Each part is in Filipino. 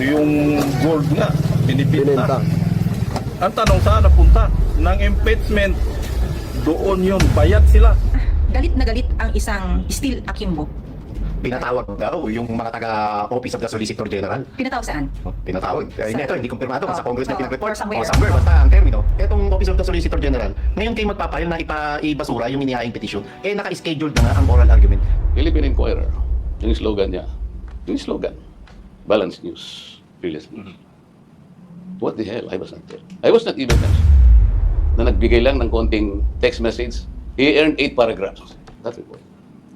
yung gold nga, binibenta. Binenta. Ang tanong saan napunta? Ng impeachment, doon yun, bayad sila. Galit na galit ang isang steel akimbo. Pinatawag daw yung mga taga-Office of the Solicitor General. Pinatawag saan? Pinatawag. Ito, hindi kumpirmado kung sa Congress na pinag-report. or somewhere. O somewhere, basta ang termino. Etong Office of the Solicitor General, ngayon kayo magpapayal na ibasura yung inihaing petition. Naka-scheduled na nga ang oral argument. Philippine Inquirer, yung slogan niya, Balanced News, previously. What the hell? I was not there. I was not even mentioned. Na nagbigay lang ng konting text message, he earned 8 paragraphs. That report.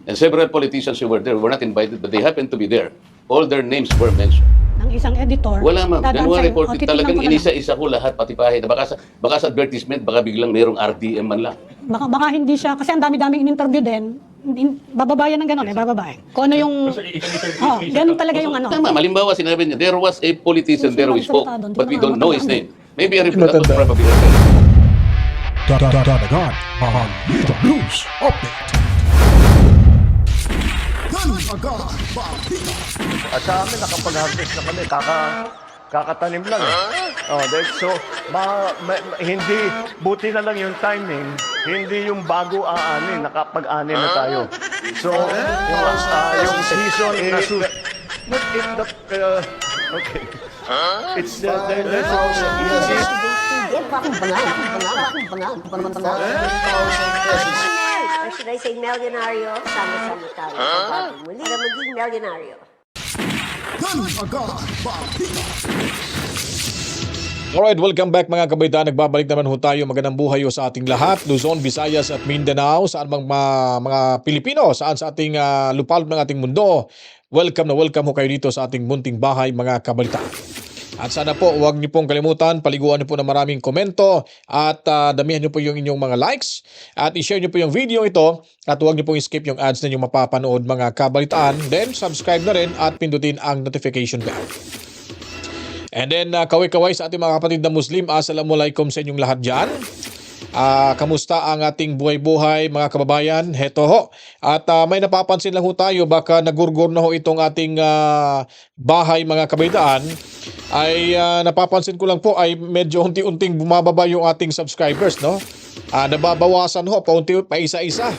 And several politicians who were there were not invited, but they happened to be there. All their names were mentioned. Ng isang editor. Wala ma'am. dadaan Ganun sa'yo. report. O, titignan Talagang ko na lang. inisa-isa ko lahat, pati pahit. Baka sa advertisement, baka biglang mayroong RDM man lang. Baka hindi siya, kasi ang dami-daming in-interview din, bababayan ng gano'n bababayan. Kung ano yung, ganun talaga yung ano. Tama, malimbawa sinabi niya, there was a politician there who spoke, but we don't know his name. Maybe a Matanda. representative probably. Dagdagan Balita News Update. At sa amin, nakapag-harvest na kami. Kakatanim lang eh. So, hindi, buti na lang yung timing, hindi yung bago aanin, nakapag-anin na tayo. So, yung season is... Okay. It's the Or should I say milyonaryo? Sama-sama tayo. Bago muli na maging milyonaryo. Alright, welcome back mga kabaitaan. Nagbabalik naman ho tayo. Magandang buhay ho sa ating lahat. Luzon, Visayas at Mindanao. Saan bang mga Pilipino, saan sa ating lupalop ng ating mundo. Welcome na welcome ho kayo dito sa ating munting bahay mga kabaitaan. At sana po huwag niyo pong kalimutan, paliguan niyo po ng maraming komento at damihan niyo po yung inyong mga likes at i-share niyo po yung video ito at huwag niyo pong skip yung ads na inyong mapapanood mga kabalitaan. Then subscribe na rin at pindutin ang notification bell. And then kaway-kaway sa ating mga kapatid na Muslim, assalamualaikum sa inyong lahat dyan. Kamusta ang ating buhay-buhay mga kababayan? Heto ho. At may napapansin lang ho tayo, baka nagurgur na ho itong ating bahay mga kabaitaan. Ay napapansin ko lang po ay medyo unti-unting bumababa yung ating subscribers, no? Nababawasan ho, paunti-unti, pa isa-isa.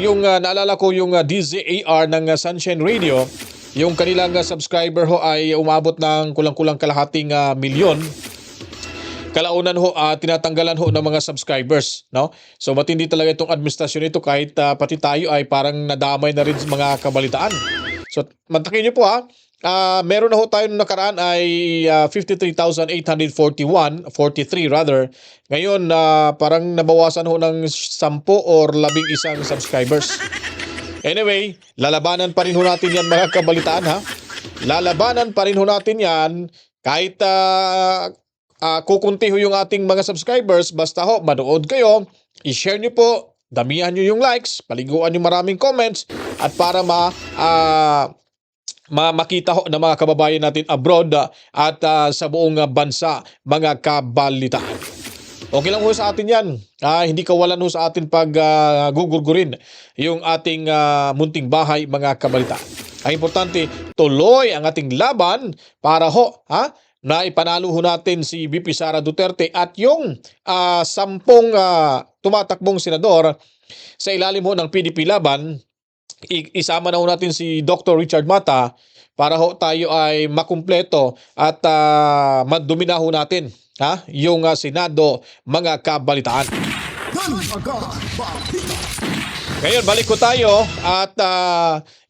Yung naalala ko yung DZAR ng Sunshine Radio, yung kanilang subscriber ho ay umabot ng kulang-kulang kalahating milyon. Kalaunan ho, tinatanggalan ho ng mga subscribers, no? So matindi talaga itong administrasyon ito kahit pati tayo ay parang nadamay na rin sa mga kabalitaan. So mantakin niyo po meron na ho tayo nung nakaraan ay 53,843 rather. Ngayon parang nabawasan ho ng 10 or 11 subscribers. Anyway, lalabanan pa rin ho natin yan mga kabalitaan ha. Lalabanan pa rin ho natin yan kahit kukunti ho yung ating mga subscribers, basta ho, manood kayo, i-share nyo po, damihan nyo yung likes, paliguan nyo maraming comments, at para makita ho ng mga kababayan natin abroad at sa buong bansa, mga kabalitaan. Okay lang ho sa atin yan. Hindi kawalan ho sa atin pag gugurgurin yung ating munting bahay, mga kabalitaan. Ang importante, tuloy ang ating laban para ho, na ipanalo ho natin si VP Sara Duterte at yung 10 tumatakbong senador sa ilalim ho ng PDP laban. Isama na ho natin si Dr. Richard Mata para ho tayo ay makumpleto at madumina ho natin yung Senado, mga kabalitaan. Ngayon, balik ko tayo at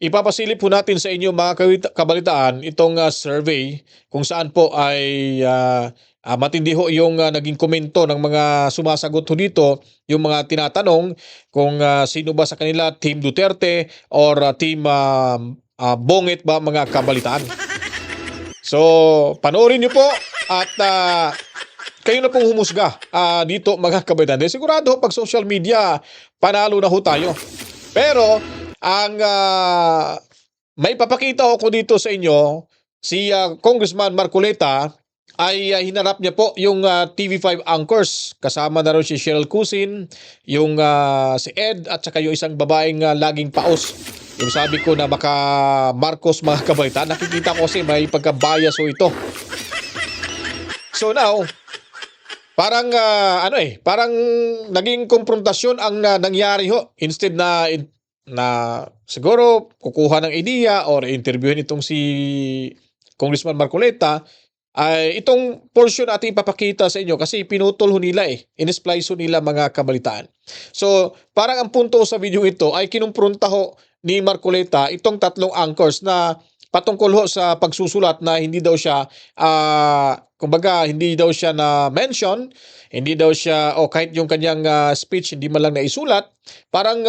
ipapasilip po natin sa inyo mga kabalitaan itong survey kung saan po ay matindi ho yung naging komento ng mga sumasagot ho dito, yung mga tinatanong kung sino ba sa kanila, Team Duterte or Team Bongit ba, mga kabalitaan. So, panoorin nyo po at kayo na pong humusga dito mga kabalitaan. Sigurado pag social media, panalo na ho tayo. Pero ang may papakita ko dito sa inyo, si Congressman Marcoleta ay hinarap niya po yung TV5 anchors. Kasama na rin si Cheryl Cusin, yung si Ed at saka yung isang babaeng laging paos. Yung sabi ko na baka Marcos mga kabaitan, nakikita ko kasi may pagka-bias ho ito. So now, parang parang naging konfrontasyon ang nangyari ho. Instead na siguro kukuha ng idea or interviewin itong si Congressman Marcoleta, ay itong portion natin ipapakita sa inyo kasi pinutol ho nila in-splice ho nila mga kabalitaan. So, parang ang punto sa video ito ay kinumpronta ho ni Marcoleta itong tatlong anchors na patungkol ho sa pagsusulat na hindi daw siya kumbaga hindi daw siya na mention, hindi daw siya o kahit yung kanyang speech hindi man lang naisulat, parang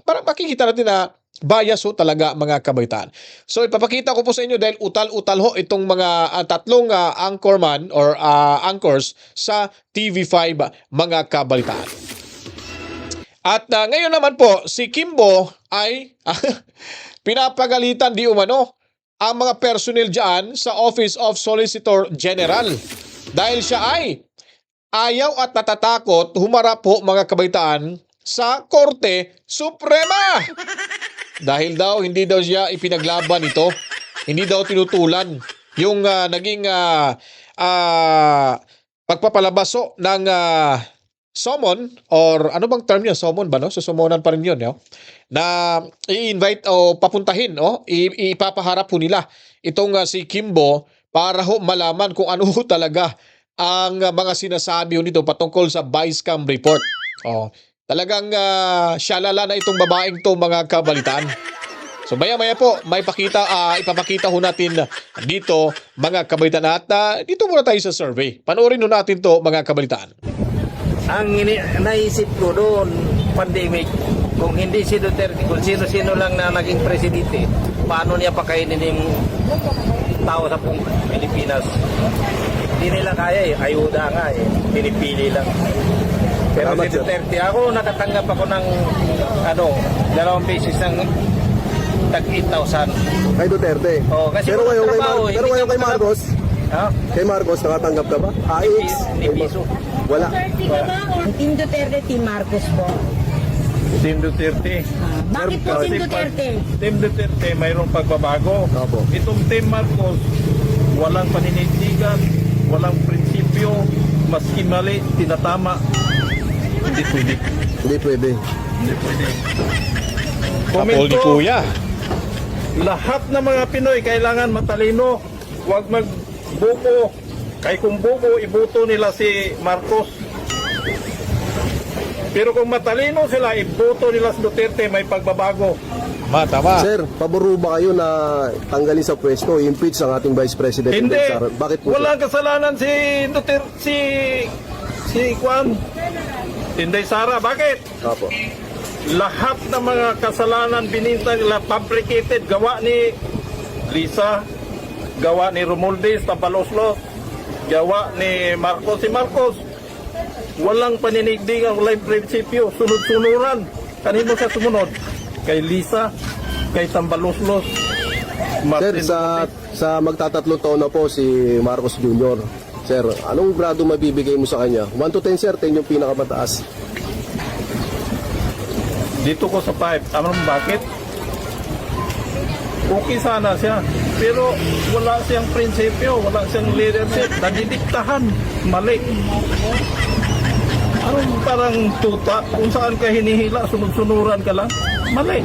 makikita natin na bias ho talaga mga kabaitan. So ipapakita ko po sa inyo dahil utal-utal ho itong mga tatlong anchorman or anchors sa TV5 mga kabaitan. At ngayon naman po si Kimbo ay pinapagalitan di umano ang mga personnel dyan sa Office of Solicitor General dahil siya ay ayaw at natatakot humarap po mga kabaitaan sa Korte Suprema. Dahil daw hindi daw siya ipinaglaban ito, hindi daw tinutulan yung naging pagpapalabaso ng summon or ano bang term niya, summon ba no? So summonan pa rin yun, no? Na i-invite o papuntahin, no? Ipapaharap po nila itong si Kimbo para ho malaman kung ano ho talaga ang mga sinasabi ho nito patungkol sa Vice Cam report. Talagang shalala na itong babaeng to mga kabalitaan. So maya-maya po may ipapakita ho natin dito mga kabalitaan at dito muna tayo sa survey. Panoorin ho natin to mga kabalitaan. Ang naisip ko doon, pandemic, kung hindi si Duterte, kung sino-sino lang na naging presidente, paano niya pakainin yung tao sa buong Pilipinas? Hindi nila kaya ayuda nga pinipili lang. Pero si Duterte, ako nakatanggap ako ng 2 beses ng tag 8,000. Kay Duterte? Kasi pero ngayon kay Marcos, kay Marcos nakatanggap ka ba? Ni piso. Wala. Team Duterte, Team Marcos po. Team Duterte. Bakit po Team Duterte? Team Duterte mayroong pagbabago. Opo. Itong Team Marcos, walang paninindigan, walang prinsipyo, maski mali, tinatama. Hindi pwede. Hindi pwede. Kapol ni Kuya. Lahat ng mga Pinoy kailangan matalino. Huwag magbuko. Kaya kung buko, ibuto nila si Marcos. Pero kung matalino sila, ibuto nila si Duterte, may pagbabago. Tama. Sir, paboro ba kayo na tanggalin sa pwesto, impeach ang ating Vice President? Hindi. Bakit po? Walang kasalanan si Duterte, si Juan. Inday Sara, bakit? Opo. Lahat ng mga kasalanan bininta nila fabricated, gawa ni Lisa, gawa ni Romualdez, Tabaloslos, gawa ni Marcos. Si Marcos, walang paninindigan, walang prinsipyo, sunod-sunuran. Kanino siya sumunod? Kay Lisa, kay Tambaloslos, Martin. Sir, sa magtatatlong taon na po si Marcos Jr. Sir, anong grado mabibigay mo sa kanya? 1 to 10, sir, 10 yung pinakamataas. Dito ko sa 5. Alam mo bakit? Okay sana siya. Pero wala siyang prinsipyo, wala siyang leadership. Nadidiktahan. Mali. Anong parang tuta? Kung saan ka hinihila, sunod-sunuran ka lang? Mali.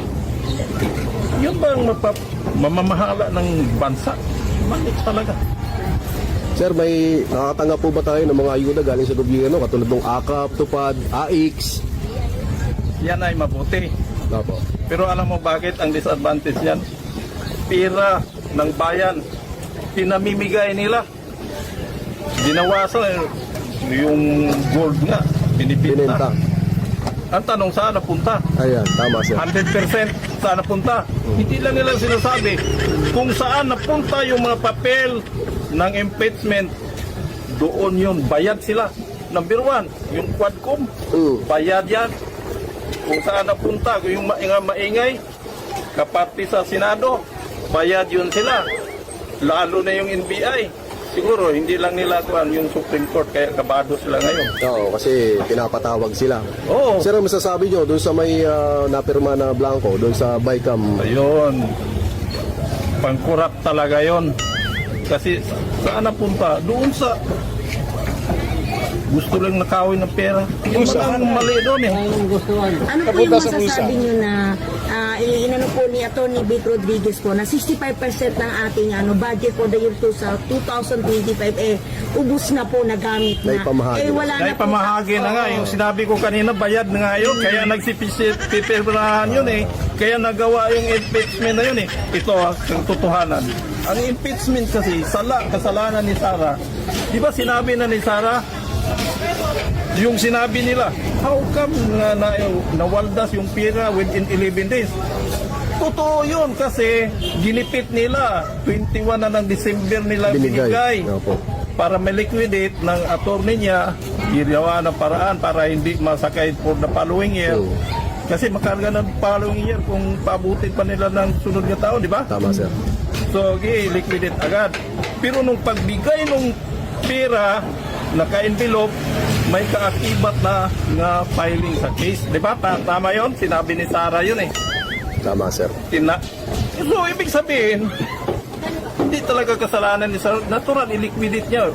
Yun ba ang mamamahala ng bansa? Mali talaga. Sir, may nakakatanggap po ba tayo ng mga ayuda galing sa gobyerno katulad ng AKAP, TUPAD, AIX? Yan ay mabuti. Opo. Pero alam mo bakit ang disadvantage yan? Pira ng bayan, pinamimigay nila. Dinawasan yung gold nga, binibenta. Ang tanong, saan napunta? Ayan, tama sir. 100% saan napunta? Hindi lang nila sinasabi kung saan napunta yung mga papel ng impeachment. Doon yun, bayad sila. Number 1, yung Quadcom, bayad yan. Kung saan napunta, kung yung maingay, kapati sa Senado, bayad yun sila. Lalo na yung NBI, Siguro, hindi lang nila kuan yung Supreme Court, kaya kabado sila ngayon. Oo, kasi pinapatawag sila. Oo. Sir, ang masasabi nyo doon sa may napirma na Blanco, doon sa BICAM? Ayun. Pangkurap talaga yon. Kasi saan napunta? Doon sa gusto lang nakawin ng pera. Yung mga mali doon eh. Ano po yung masasabi nyo na inano po ni Atty. Vic Rodriguez po na 65% ng ating budget for the year 2025 ubus na po, nagamit na. Naipamahagi. Wala na Dahil pamahagi na nga. Yung sinabi ko kanina, bayad na nga yun. Kaya nagsipipirahan yun eh. Kaya nagawa yung impeachment na yun eh. Ito ang totohanan. Ang impeachment kasi, kasalanan ni Sara. Di ba sinabi na ni Sara, yung sinabi nila, how come nawaldas yung pira within 11 days? Totoo yun kasi ginipit nila. 21 na ng December nila binigay. Opo. Para ma-liquidate ng attorney niya, ginawa ng paraan para hindi masakay for the following year. Kasi makarga ng following year kung pabutin pa nila ng sunod na taon, di ba? Tama, sir. So, liquidate agad. Pero nung pagbigay nung pera, naka-envelope, may kaakibat na filing sa case. Di ba? Tama yon. Sinabi ni Sara yun eh. Tama, sir. So, ibig sabihin, hindi talaga kasalanan ni Sara. Natural, i-liquidate niya.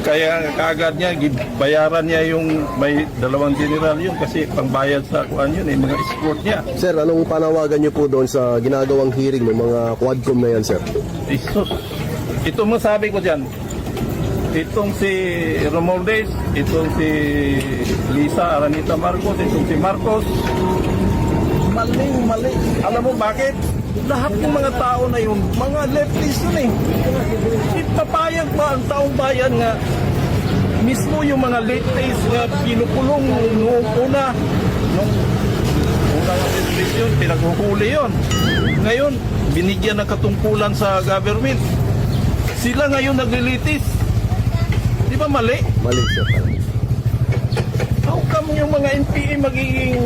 Kaya kaagad niya, bayaran niya yung may 2 general yun kasi pangbayad sa kuan yun eh, mga escort niya. Sir, anong panawagan nyo po doon sa ginagawang hearing ng mga Quadcom na yan, sir? Jesus. Ito masabi ko dyan. Itong si Romualdez, itong si Lisa Aranita Marcos, itong si Marcos, mali. Alam mo bakit? Lahat ng mga tao na yun, mga leftist yun eh. Ipapayag ba ang taong bayan nga mismo yung mga leftist nga kinukulong noong unang administration, pinaghuhuli yun. Ngayon, binigyan ng katungkulan sa government. Sila ngayon naglilitis. Di ba mali? Mali, sir. How come yung mga NPA magiging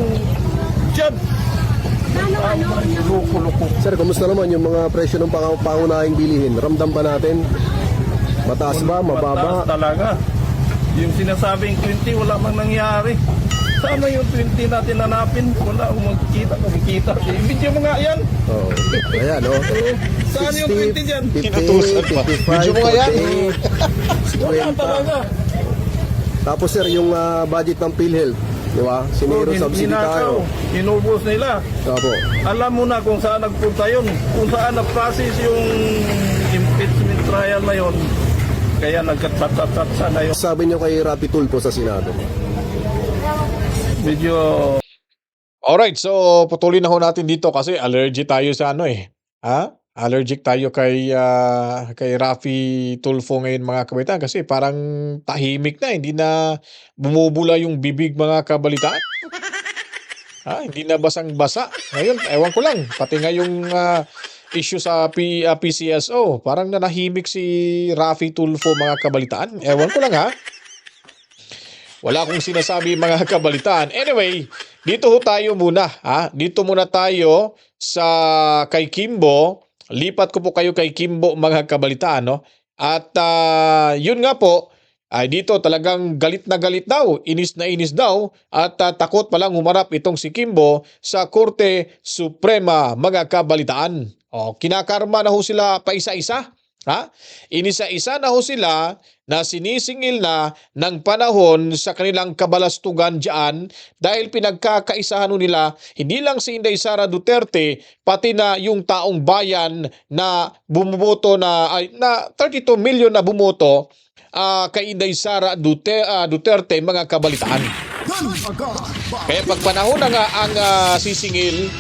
judge? Loko-loko. Sir, kumusta naman yung mga presyo ng pangunahing bilihin? Ramdam ba natin? Mataas ba? Mababa? Mataas talaga. Yung sinasabing 20, wala mang nangyari. Sana yung 20 natin hanapin? Wala akong makikita. I-video mo nga yan. Oh. Ayan, oh. Saan yung 20 dyan? 50, 55, Video mo nga yan. 48, Wala talaga. 50. Tapos, sir, yung budget ng PhilHealth, di ba? Siniro subsidy tayo. Inubos nila. Opo. Alam mo na kung saan nagpunta yun. Kung saan na-process yung impeachment trial na yun. Kaya nagkatsatsatsa na yun. Sabi nyo kay Rapi Tulfo sa Senado. Medyo Alright, so patuloy na ho natin dito kasi allergic tayo sa allergic tayo kay Rafi Tulfo ngayon mga kabaitan kasi parang tahimik na, hindi na bumubula yung bibig mga kabalitaan. Hindi na basang-basa. Ngayon, ewan ko lang, pati nga yung issue sa PCSO, parang nanahimik si Rafi Tulfo mga kabalitaan. Ewan ko lang Wala akong sinasabi mga kabalitaan. Anyway, dito ho tayo muna. Dito muna tayo sa kay Kimbo. Lipat ko po kayo kay Kimbo mga kabalitaan. No? At yun nga po, ay dito talagang galit na galit daw. Inis na inis daw. At takot palang humarap itong si Kimbo sa Korte Suprema mga kabalitaan. Kinakarma na ho sila pa isa-isa. Inisa-isa na ho sila na sinisingil na ng panahon sa kanilang kabalastugan dyan dahil pinagkakaisahan nila hindi lang si Inday Sara Duterte pati na yung taong bayan na bumoboto na 32 million na bumoto kay Inday Sara Duterte mga kabalitaan. Kaya pag panahon na nga ang sisingil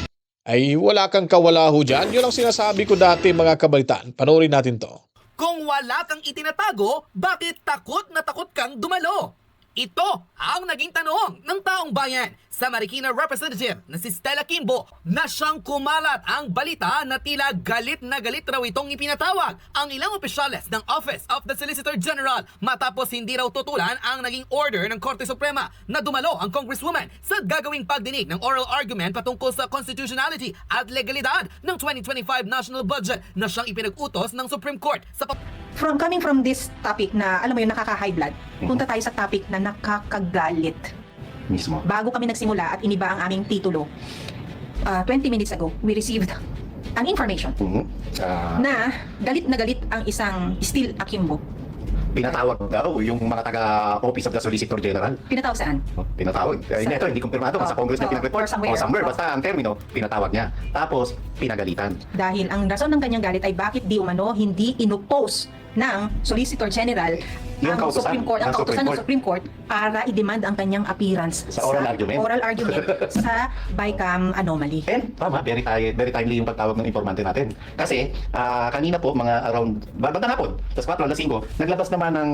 ay wala kang kawala ho dyan. Yun ang sinasabi ko dati mga kabalitaan. Panoorin natin to. Kung wala kang itinatago, bakit takot na takot kang dumalo? Ito ang naging tanong ng taong bayan sa Marikina Representative na si Stella Kimbo na siyang kumalat ang balita na tila galit na galit raw itong ipinatawag ang ilang opisyales ng Office of the Solicitor General matapos hindi raw tutulan ang naging order ng Korte Suprema na dumalo ang Congresswoman sa gagawing pagdinig ng oral argument patungkol sa constitutionality at legalidad ng 2025 national budget na siyang ipinag-utos ng Supreme Court. coming from this topic na, alam mo yun, nakaka-high blood, punta tayo sa topic na nakakagalit. Mismo. Bago kami nagsimula at iniba ang aming titulo, 20 minutes ago, we received an information na galit ang isang Steel Akimbo. Pinatawag daw yung mga taga-Office of the Solicitor General. Pinatawag saan? Pinatawag. Ito, hindi kumpirmado kung sa Congress na pinag-report. or Somewhere. Basta ang termino, pinatawag niya. Tapos, pinagalitan. Dahil ang rason ng kanyang galit ay bakit di umano hindi inopose ng Solicitor General Yung ang kautusan Supreme Court, ang ng kautusan ng Supreme Court para i-demand ang kanyang appearance Sa oral argument. sa BICAM anomaly. And tama, very timely yung pagtawag ng informante natin. Kasi kanina po, mga around, bandang hapon, tas 4, alas 5, naglabas naman ng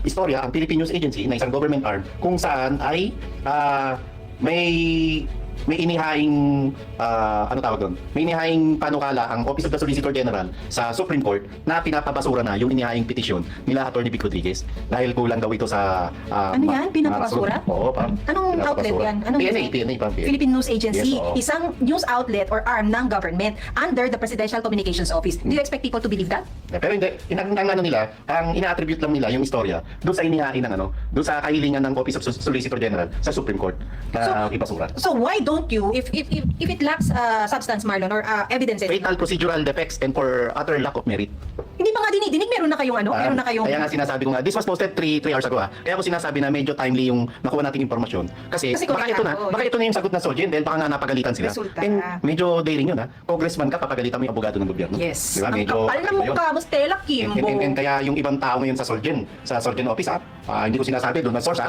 istorya ang Philippine News Agency na isang government arm kung saan ay may inihaing ano tawag doon? May inihaing panukala ang Office of the Solicitor General sa Supreme Court na pinapabasura na yung inihaing petisyon nila Atty. Vic Rodriguez dahil kulang daw ito sa Ano yan? Pinapabasura? Oo, parang Anong outlet yan? Anong PNA, parang PNA. Philippine News Agency, Yes, oo. isang news outlet or arm ng government under the Presidential Communications Office. Do you expect people to believe that? Pero hindi, ang ano nila, ang ina-attribute lang nila yung istorya doon sa inihain ng doon sa kahilingan ng Office of Solicitor General sa Supreme Court na ibasura. So why don't you, if it lacks substance, Marlon, or evidences, Fatal procedural defects and for utter lack of merit. hindi pa nga dinidinig, meron na kayong meron na kayong... Kaya nga sinasabi ko nga, this was posted 3 hours ago Kaya ako sinasabi na medyo timely yung nakuha nating impormasyon. Kasi baka ito na yung sagot na Solgen dahil baka nga napagalitan sila. Resulta. And medyo daring yun Congressman ka, papagalitan mo yung abogado ng gobyerno. Yes. Diba? Ang Medyo, kapal na mukha mo, Stella Kimbo. And kaya yung ibang tao ngayon sa Solgen office hindi ko sinasabi doon na source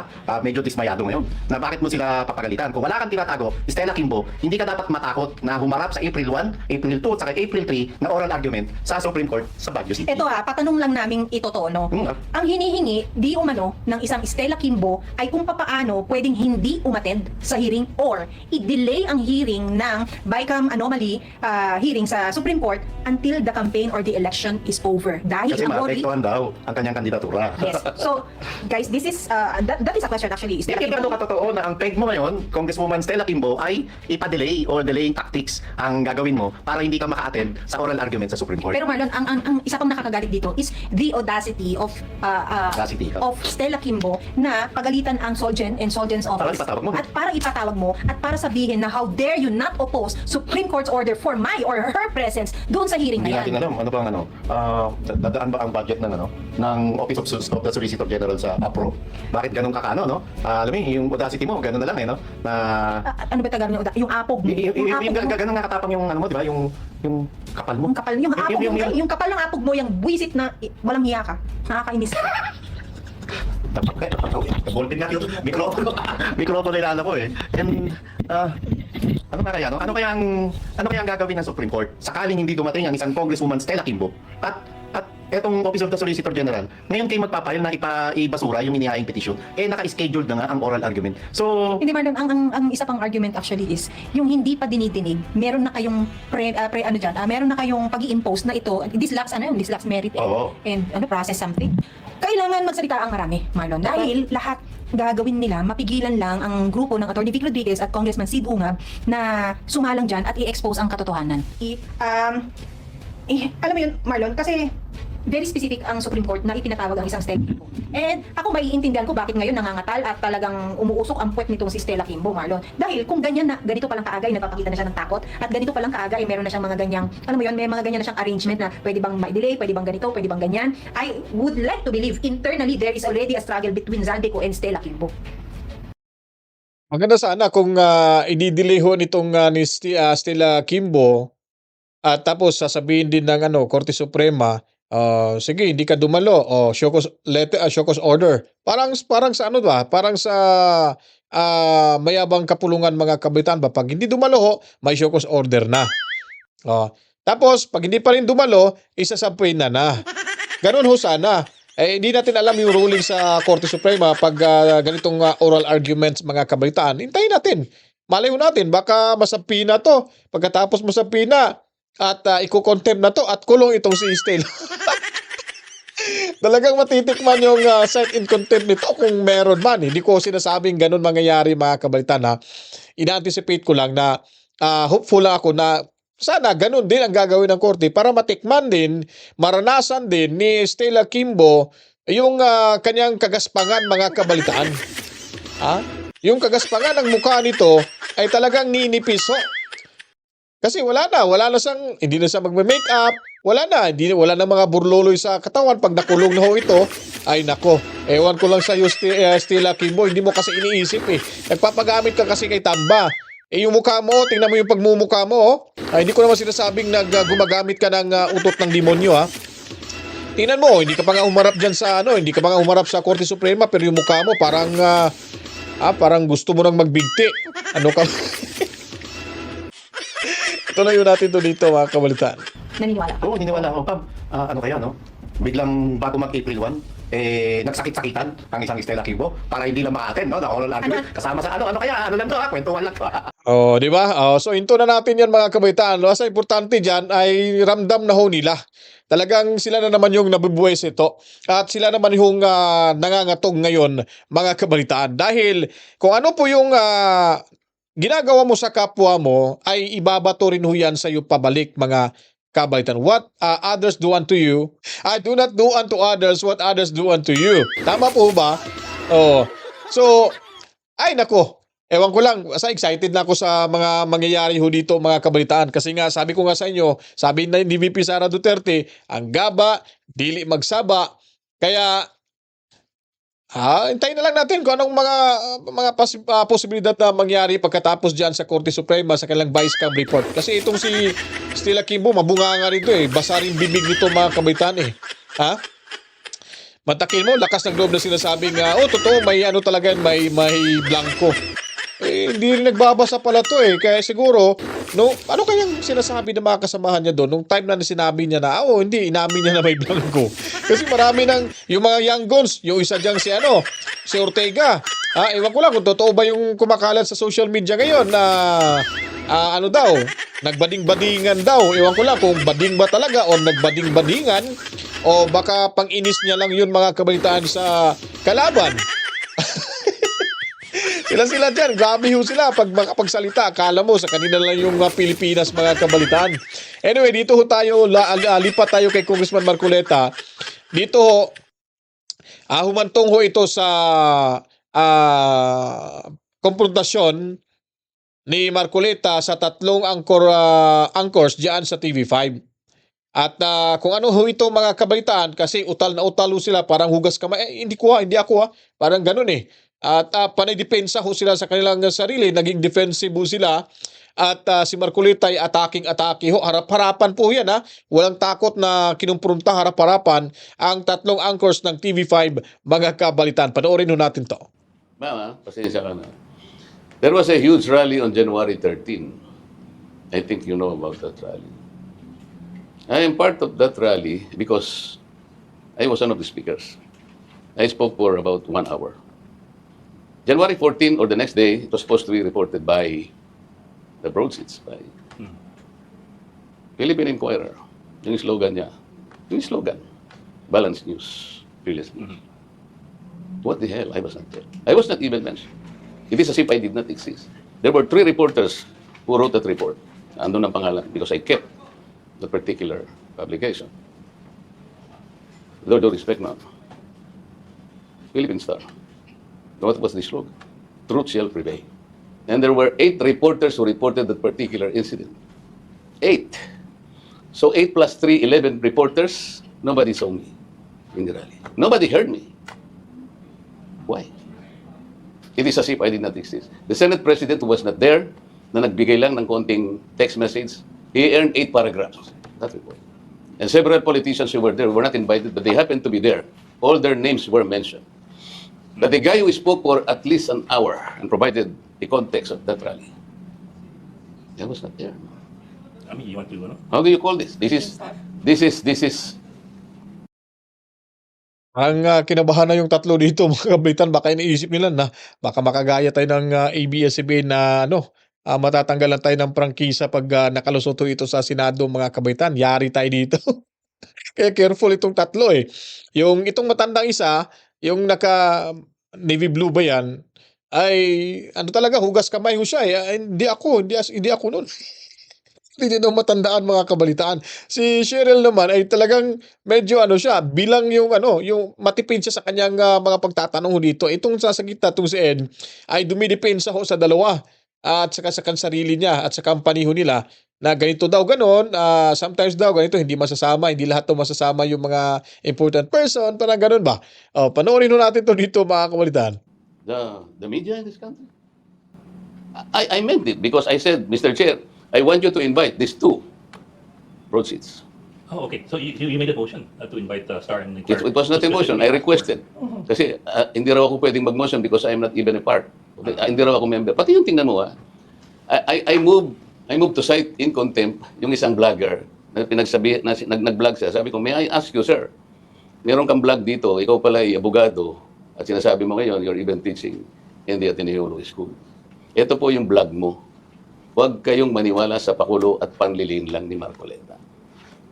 medyo dismayado ngayon na bakit mo sila papagalitan. Kung wala kang tinatago, Stella Kimbo, hindi ka dapat matakot na humarap sa April 1, April 2, at April 3 na oral argument sa Supreme Court sa Baguio City. Ito patanong lang naming itotono. Ang hinihingi, di umano, ng isang Stella Kimbo ay kung papaano pwedeng hindi umattend sa hearing or i-delay ang hearing ng BICAM anomaly hearing sa Supreme Court until the campaign or the election is over. Dahil Kasi ang maapektuhan daw ang kanyang kandidatura. Yes. So, guys, this is that is a question actually. Stella Hindi Kimbo. katotoo na ang peg mo ngayon, Congresswoman Stella Kimbo, ay ipa-delay or delaying tactics ang gagawin mo para hindi ka maka-attend sa oral argument sa Supreme Court. Pero Marlon, ang isa pang nakakagalit dito is the audacity of Stella Kimbo na pagalitan ang Solgen and Solgen's office. Para ipatawag mo. At para sabihin na how dare you not oppose Supreme Court's order for my or her presence doon sa hearing Hindi na natin yan. alam, ano bang dadaan ba ang budget ng Office of the Solicitor General sa APRO? Bakit ganun kakano, no? Alam mo, yung audacity mo, ganun na lang no? Na Ano ba tagalog ng yung apog mo? yung ganun nga katapang yung mo, di ba? Yung kapal mo. Yung kapal, yung kapal ng apog mo, yung buwisit na walang hiya ka. Nakakainis. Volpin nga yung mikropono nilala ko And ano kaya no? Ano kaya ang gagawin ng Supreme Court sakaling hindi dumating ang isang Congresswoman Stella Kimbo at etong Office of the Solicitor General ngayon kayo magpapile na ibasura yung inihaing petisyon naka-scheduled na nga ang oral argument. So Hindi Marlon, ang isa pang argument actually is yung hindi pa dinidinig, meron na kayong meron na kayong pag-i-impose na ito, this lacks merit and process something. Kailangan magsalita ang marami, Marlon, dahil lahat gagawin nila, mapigilan lang ang grupo ng Atty. Vic Rodriguez at Congressman Sid Ungab na sumalang dyan at i-expose ang katotohanan. Alam mo yun, Marlon, kasi very specific ang Supreme Court na ipinatawag ang isang Stella Kimbo. And ako maiintindihan ko bakit ngayon nangangatal at talagang umuusok ang puwet nitong si Stella Kimbo, Marlon. Dahil kung ganito palang kaaga ay nagpapakita na siya ng takot at ganito palang kaaga ay meron na siyang mga ganyang, may mga ganyan na siyang arrangement na pwede bang ma-delay, pwede bang ganito, pwede bang ganyan. I would like to believe internally there is already a struggle between Zaldico and Stella Kimbo. Maganda sana kung i-delay ho nitong ni Stella Kimbo at tapos sasabihin din ng Korte Suprema, sige, hindi ka dumalo. Show cause order. Parang sa Parang sa mayabang kapulungan mga kabitan ba? Pag hindi dumalo, may show cause order na. Tapos, pag hindi pa rin dumalo, isasampay na. Ganun ho sana. Hindi natin alam yung ruling sa Korte Suprema pag ganitong oral arguments mga kabitan. Hintayin natin. Malay ho natin, baka masapi na to. Pagkatapos masapi na, at iko-contempt na to at kulong itong si Stella. Talagang matitikman yung cite in contempt nito kung meron man. Hindi ko sinasabing ganun mangyayari mga kabalitan. Ina-anticipate ko lang na hopeful lang ako na sana ganun din ang gagawin ng korte para matikman din, maranasan din ni Stella Kimbo yung kanyang kagaspangan, mga kabalitaan. Yung kagaspangan ng mukha nito ay talagang ninipis ho. Kasi wala na siyang, hindi na siya magme-makeup, wala na mga burloloy sa katawan pag nakulong na ho ito. Ay nako, ewan ko lang sa iyo Stella Kimbo, hindi mo kasi iniisip eh. Nagpapagamit ka kasi kay Tamba. Yung mukha mo, tingnan mo yung pagmumukha mo. Hindi ko naman sinasabing gumagamit ka ng utot ng demonyo ha. Tingnan mo, hindi ka pa nga umarap dyan sa hindi ka pa nga umarap sa Korte Suprema, pero yung mukha mo parang gusto mo nang magbigti. Ano ka? Ito na yun natin dito mga kabalitaan. Naniniwala ka? Oo, niniwala ako. Pam, ano kaya, no? Biglang bago mag-April 1, nagsakit-sakitan ang isang Stella Kimbo para hindi lang ma-attend, no? Na oral argument. Kasama sa ano kaya? Ano lang to, kwentuhan lang to. Di ba? So into na natin yan mga kabaitaan. Basta importante dyan ay ramdam na ho nila. Talagang sila na naman yung nabubuwes ito. At sila naman yung nangangatog ngayon mga kabalitaan. Dahil kung ano po yung ginagawa mo sa kapwa mo ay ibabato rin ho yan sa iyo pabalik mga kabaitan. What others do unto you, I do not do unto others what others do unto you. Tama po ba? So, ay nako. Ewan ko lang, excited na ako sa mga mangyayari ho dito mga kabalitaan. Kasi nga, sabi ko nga sa inyo, sabi na ni VP Sara Duterte, ang gaba, dili magsaba. Kaya, hintayin na lang natin kung anong mga posibilidad na mangyari pagkatapos dyan sa Korte Suprema sa kanilang Vice Cam report. Kasi itong si Stella Kimbo, mabunga nga rito eh. Basa rin bibig nito mga kabaitan eh. Matakin mo, lakas ng loob na sinasabing, totoo, may talaga yan, may blanco. Hindi rin nagbabasa pala to eh. Kaya siguro, ano kayang sinasabi ng mga kasamahan niya doon nung time na sinabi niya na, hindi, inamin niya na may blanco. Kasi marami yung mga young guns, yung isa diyang si Ortega. Ewan ko lang kung totoo ba yung kumakalat sa social media ngayon na, nagbading-badingan daw. Ewan ko lang kung bading ba talaga o nagbading-badingan o baka pang-inis niya lang yun mga kabalitaan sa kalaban. Sila dyan, grabe ho sila pag makapagsalita. Akala mo sa kanila lang yung Pilipinas mga kabalitaan. Anyway, dito ho tayo, lipat tayo kay Congressman Marcoleta. Dito ho, humantong ho ito sa konfrontasyon ni Marcoleta sa tatlong anchors diyan sa TV5. At kung ano ho ito mga kabalitaan, kasi utal na utal ho sila, parang hugas kamay. Hindi ako parang ganun eh. At panidepensa ho sila sa kanilang sarili, naging defensive ho sila. At si Marcoleta ay attacking ho. Harap-harapan po yan ha. Walang takot na kinumprunta, harap-harapan ang tatlong anchors ng TV5 mga kabalitan. Panoorin ho natin to. Mama, pasensya ka na. There was a huge rally on January 13. I think you know about that rally. I am part of that rally because I was one of the speakers. I spoke for about 1 hour. January 14 or the next day, it was supposed to be reported by the broadsheets, by Philippine Inquirer. Yung slogan niya. Balanced News, previously. What the hell? I was not there. I was not even mentioned. It is as if I did not exist. There were 3 reporters who wrote that report. Andun ang pangalan because I kept the particular publication. With all due respect now. Philippine Star. What was the slogan? Truth shall prevail. And there were 8 reporters who reported that particular incident. 8. So 8 plus 3, 11 reporters. Nobody saw me in the rally. Nobody heard me. Why? It is as if I did not exist. The Senate President who was not there, na nagbigay lang ng konting text message, he earned 8 paragraphs. That report. And several politicians who were there were not invited, but they happened to be there. All their names were mentioned. But the guy who spoke for at least an hour and provided the context of that rally, I was not there. I mean, you want to go, no? How do you call this? This is. Ang kinabahan na yung tatlo dito mga kabalitan, baka iniisip nila na baka makagaya tayo ng ABS-CBN na matatanggalan tayo ng prangkisa pag nakalusoto ito sa Senado mga kabalitan. Yari tayo dito. Kaya careful itong tatlo eh. Yung itong matandang isa, yung naka navy blue ba yan, ay talaga hugas kamay ho siya eh. Hindi ako noon. hindi nyo matandaan mga kabalitaan. Si Cheryl naman ay talagang medyo ano siya, bilang yung yung matipid siya sa kanyang mga pagtatanong dito. Itong sa gitna, itong si Ed, ay dumidepensa ho sa dalawa at saka sa sarili niya at sa company ho nila na ganito daw ganon, sometimes daw ganito hindi masasama, hindi lahat to masasama yung mga important person, parang ganon ba? Panoorin ho natin to dito mga kabalitaan. The media in this country. I meant it because I said, Mr. Chair, I want you to invite these two proceeds. Oh, okay. So you made a motion to invite Star and It was not a motion. I requested. Kasi hindi raw ako pwedeng mag-motion because I am not even a part. Hindi raw ako member. Pati yung tingnan mo, I moved to cite in contempt yung isang vlogger na pinagsabi na nag-vlog siya. Sabi ko, may I ask you, sir, meron kang vlog dito, ikaw pala ay abogado at sinasabi mo ngayon, you're even teaching in the Ateneo Law School. Ito po yung vlog mo. Huwag kayong maniwala sa pakulo at panlilin lang ni Marcoleta.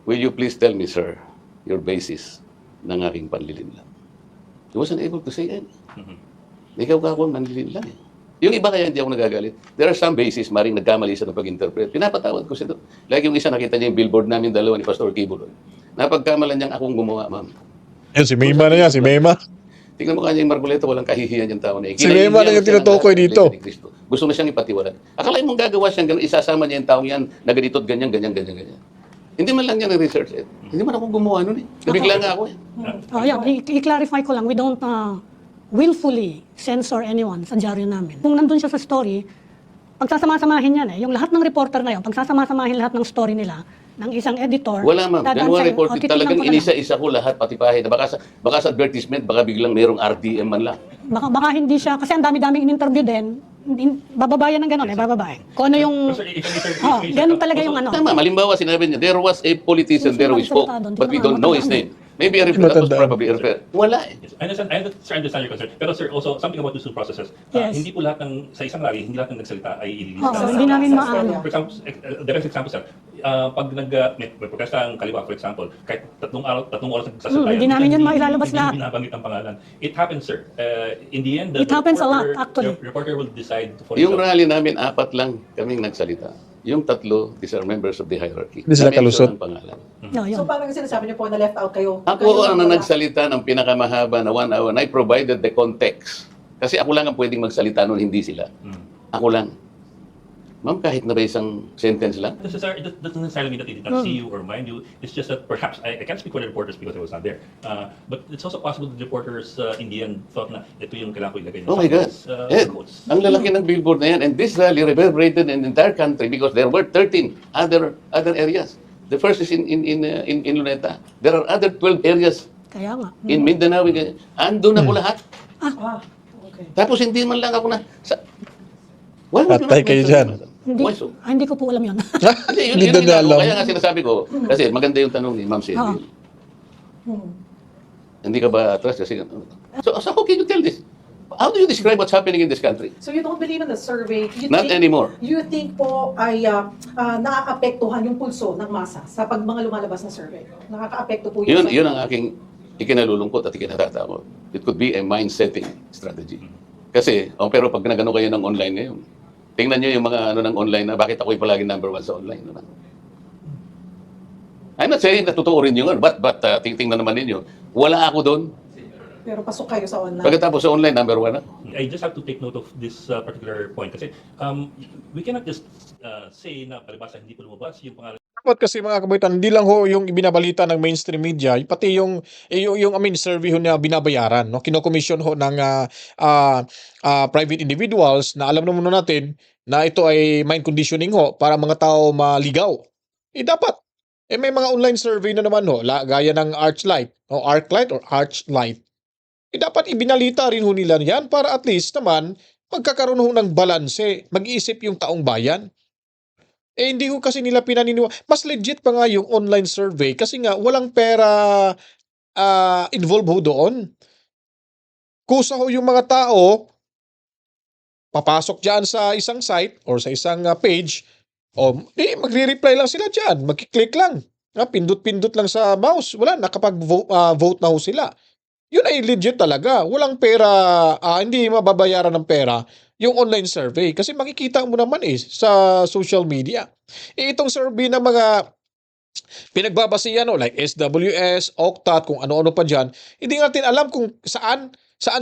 Will you please tell me, sir, your basis ng aking panlilin lang? He wasn't able to say any. Ikaw ka ako, manlilin lang eh. Yung iba kaya hindi ako nagagalit. There are some basis, maring nagkamali siya ng pag-interpret. Pinapatawad ko siya doon. Like yung isa, nakita niya yung billboard namin, dalawa ni Pastor Kibuloy. Napagkamalan niyang akong gumawa, ma'am. Yan, si Mema na yan, si Mema. Tingnan mo kanya yung Marcoleta, walang kahihiyan yung tao na Si Mema na yung tinutukoy dito. Gusto na siyang ipatiwalag. Akalain mong gagawa siyang gano'n, isasama niya yung taong yan, na ganito at ganyan. Hindi man lang niya na-research eh. Hindi man ako gumawa nun eh. Nabigla nga ako eh. I-clarify ko lang, we don't willfully censor anyone sa dyaryo namin. Kung nandun siya sa story, pagsasama-samahin yan eh. Yung lahat ng reporter na yun, pagsasama-samahin lahat ng story nila, ng isang editor. Wala ma'am. dadaan Ganun sa- reported. titignan Talagang ko na lang. inisa-isa ko lahat, pati pahit. Baka sa advertisement, baka biglang mayroong RTM man lang. Baka hindi siya, kasi ang dami-daming in-interview din, bababayan ng gano'n bababae. Kung ano yung, ganun talaga yung ano. Tama, malimbawa sinabi niya, there was a politician there who spoke, but we don't know his name. Maybe that was probably referred. Wala eh. I understand your concern. Pero sir, also something about the two processes. Yes. Hindi po lahat ng, sa isang rally, hindi lahat ng nagsalita ay ililista. Hindi namin maano. For example, the best example sir, pag may protesta ang kaliwa, for example, kahit tatlong oras nagsasalita Hindi namin yun mailalabas lahat. Hindi binabanggit ang pangalan. It happens sir. In the end, It happens a lot, actually. The reporter will decide for Yung himself. rally namin, 4 lang kaming nagsalita. Yung 3, these are members of the hierarchy. Hindi sila Na-mention kalusot. ang pangalan. No, yun. So parang sinasabi niyo po na left out kayo. Ako ang nagsalita ng pinakamahaba na 1 hour and I provided the context. Kasi ako lang ang pwedeng magsalita noon, hindi sila. Ako lang. Ma'am, kahit na ba isang sentence lang? This is it doesn't necessarily mean that they did not see you or mind you. It's just that perhaps I can't speak for the reporters because I was not there. But it's also possible that the reporters in the end thought na ito yung kailangan ko ilagay. Oh my God. Ed, ang lalaki ng billboard na yan. And this rally reverberated in the entire country because there were 13 other areas. The first is in Luneta. There are other 12 areas Kaya nga. in Mindanao. Andun ako lahat. Okay. Tapos hindi man lang ako na... Why would you not Patay kayo mention dyan. that? Hindi, Why so? hindi ko po alam yun. Hindi, Hindi yun na nga, alam. kaya nga sinasabi ko, kasi maganda yung tanong ni Ma'am Cecil. Hindi ka ba trust kasi so how can you tell this? How do you describe what's happening in this country? So you don't believe in the survey? Not anymore. You think po ay nakakaapektuhan yung pulso ng masa sa pag mga lumalabas na survey? Nakakaapekto po yun? Yun ang aking ikinalulungkot at ikinatatakot. It could be a mind-setting strategy. Kasi, pero pag nagano kayo ng online ngayon, tingnan nyo yung mga ng online na bakit ako'y palagi number 1 sa online naman. I'm not saying na totoo rin yun, but tingnan naman ninyo, wala ako doon. Pero pasok kayo sa online. Pagkatapos sa online, number 1 ako. I just have to take note of this particular point kasi we cannot just say na palibasa hindi po lumabas yung pangalan. Dapat kasi mga kabaitan, hindi lang ho yung ibinabalita ng mainstream media, pati yung survey ho na binabayaran, no? Kinokomisyon ho ng private individuals na alam naman natin na ito ay mind conditioning ho para mga tao maligaw. Dapat. May mga online survey na naman ho, gaya ng Arclight o Archlight. Dapat ibinalita rin ho nila yan para at least naman magkakaroon ho ng balanse, mag-iisip yung taong bayan. Hindi ko kasi nila Mas legit pa nga yung online survey kasi nga walang pera involved ho doon. Kusa ho yung mga tao, papasok dyan sa isang site or sa isang page, magre-reply lang sila dyan, magkiklik lang. Pindot-pindot lang sa mouse, wala, nakapag-vote na ho sila. Yun ay legit talaga. Walang pera, hindi mababayaran ng pera yung online survey. Kasi makikita mo naman sa social media. Itong survey ng mga pinagbabasihan like SWS, Octat, kung ano-ano pa dyan, hindi natin alam kung saan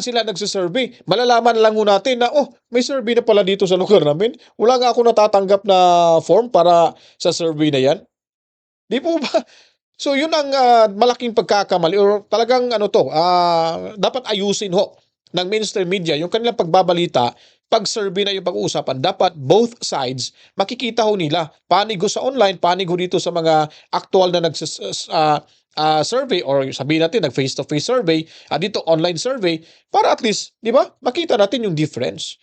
sila nagsisurvey. Malalaman lang ho natin na, may survey na pala dito sa lugar namin. Wala nga ako natatanggap na form para sa survey na yan. Di po ba? So yun ang malaking pagkakamali or talagang dapat ayusin ho ng mainstream media yung kanilang pagbabalita. Pag survey na yung pag-uusapan, dapat both sides makikita ho nila. Panig ho sa online, panig ho dito sa mga actual na survey or sabihin natin nag-face-to-face survey, dito online survey, para at least, di ba, makita natin yung difference.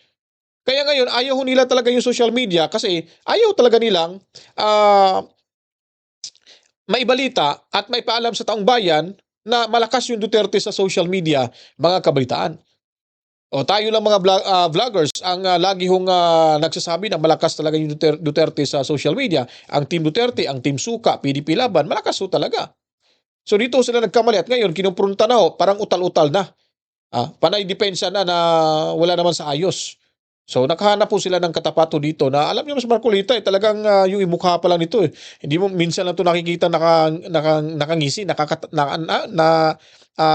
Kaya ngayon, ayaw ho nila talaga yung social media kasi ayaw talaga nilang maibalita at maipaalam sa taong bayan na malakas yung Duterte sa social media, mga kabalitaan. O tayo lang mga vloggers ang lagi hong nagsasabi na malakas talaga yung Duterte sa social media. Ang Team Duterte, ang Team Suka, PDP Laban, malakas ho talaga. So dito sila nagkamali at ngayon kinumpronta na ho, parang utal-utal na. Panay depensa na wala naman sa ayos. So nakahanap po sila ng katapato dito na alam niyo mas Marcolita talagang yung imukha pa lang nito Hindi mo minsan lang ito nakikita nakangisi,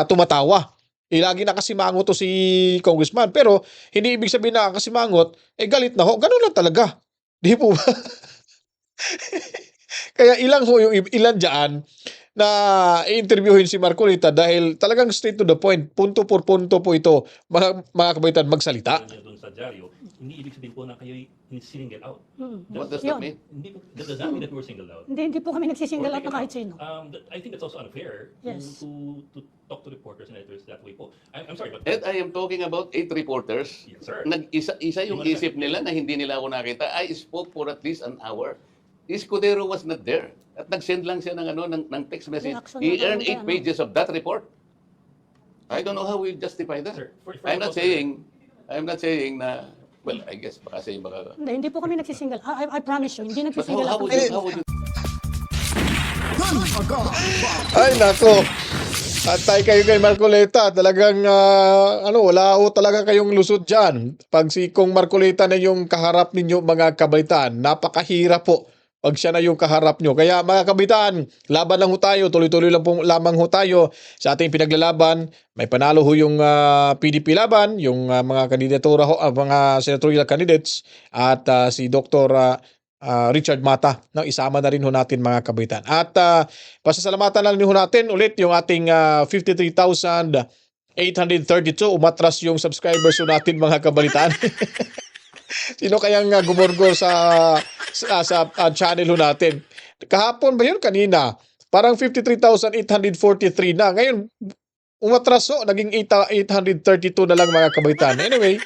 tumatawa. Lagi nakasimangot to si Congressman. Pero hindi ibig sabihin na nakasimangot, galit na ho. Ganun lang talaga. Di po ba? Kaya ilang dyan na i-interviewin si Marcolita dahil talagang straight to the point. Punto por punto po ito, mga kabaitan, magsalita. Doon sa dyaryo, hindi ibig sabihin po na kayo'y single out. What does that mean? That does not mean that we're singled out. Hindi po kami nagsisingle out na kahit sino. I think that's also unfair Yes. to talk to reporters and editors that way po. I'm sorry, but... And I am talking about 8 reporters. Yes, sir. Isa yung isip nila na hindi nila ako nakita. I spoke for at least an hour. Escudero was not there. At nag-send lang siya ng text message. Reaction He na earned talaga, 8 pages of that report. I don't know how we justify that. Sir, for I'm not reporter- saying na, well, I guess baka saying baka... Hindi po kami nagsisingle. I promise you, hindi But nagsisingle how out. would you Ay, nako. Atay kayo kay Marcolita. Talagang, wala ho talaga kayong lusot dyan. Pag si Kong Marcolita na yung kaharap ninyo, mga kabaitan, napakahirap po pag siya na yung kaharap nyo. Kaya mga kabaitan, laban lang ho tayo. Tuloy-tuloy lang po lamang ho tayo sa ating pinaglalaban. May panalo ho yung PDP Laban, yung mga kandidatura ho, mga senatorial candidates, at si Dr. Richard Mata. No, isama na rin ho natin mga kabaitan. At pasasalamatan lang ho natin ulit yung ating 53,832 umatras yung subscribers ho natin mga kabalitaan. Sino kayang gumorgor sa channel ho natin? Kahapon ba yun? Kanina. Parang 53,843 na. Ngayon, umatras ho. Naging 832 na lang mga kabaitan. Anyway,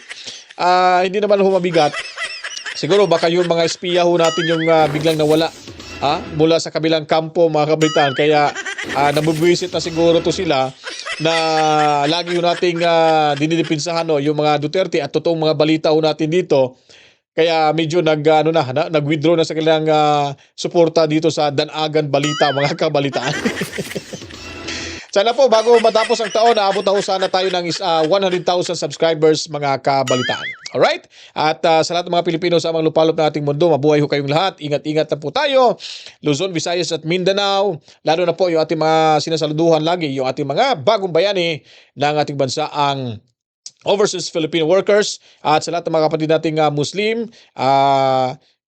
hindi naman ho mabigat. Siguro baka yung mga espiya ho natin yung biglang nawala mula sa kabilang kampo mga kabaitan. Kaya nabubwisit na siguro to sila na lagi ho nating dinidipinsahan yung mga Duterte at totoong mga balita ho natin dito. Kaya medyo nag-withdraw na sa kanilang suporta dito sa Danagan Balita mga kabalitaan. Sana po bago matapos ang taon, naabot na ho sana tayo ng 100,000 subscribers mga kabalitaan. Alright? At sa lahat ng mga Pilipino sa mga lupalop ng ating mundo, mabuhay ho kayong lahat. Ingat-ingat na po tayo. Luzon, Visayas at Mindanao. Lalo na po yung ating mga sinasaluduhan lagi, yung ating mga bagong bayani ng ating bansa, ang overseas Filipino workers. At sa lahat ng mga kapatid nating Muslim,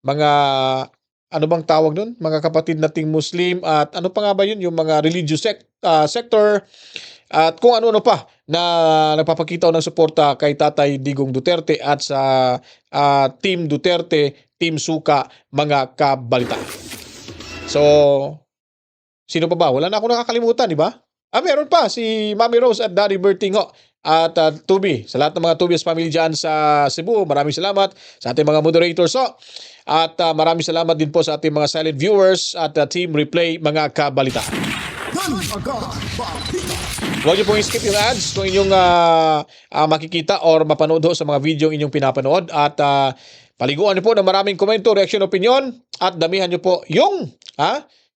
mga... ano bang tawag nun? Mga kapatid nating Muslim at ano pa nga ba yun? Yung mga religious sector at kung ano-ano pa na nagpapakita ng suporta kay Tatay Digong Duterte at sa Team Duterte, Team Suka, mga kabalita. So, sino pa ba? Wala na ako nakakalimutan, di ba? Meron pa si Mami Rose at Daddy Berting ho. At Tubi, sa lahat ng mga Tubi's family dyan sa Cebu, maraming salamat sa ating mga moderators ho. At maraming salamat din po sa ating mga silent viewers at Team Replay, mga kabalita. Huwag niyo pong skip yung ads kung inyong makikita or mapanood ho sa mga video inyong pinapanood. At paliguan niyo po ng maraming komento, reaction, opinion. At damihan niyo po yung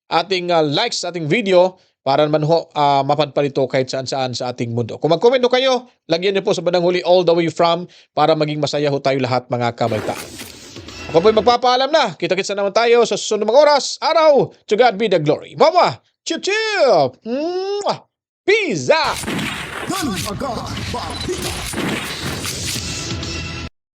ating likes sa ating video para naman ho mapadpad ito kahit saan-saan sa ating mundo. Kung mag-comment ho kayo, lagyan niyo po sa bandang huli all the way from para maging masaya ho tayo lahat mga kabataan. Ako po'y magpapaalam na. Kita-kitsa naman tayo sa susunod mga oras, araw. To God be the glory. Mama, chip-chip! Peace out! Dan agad, balita.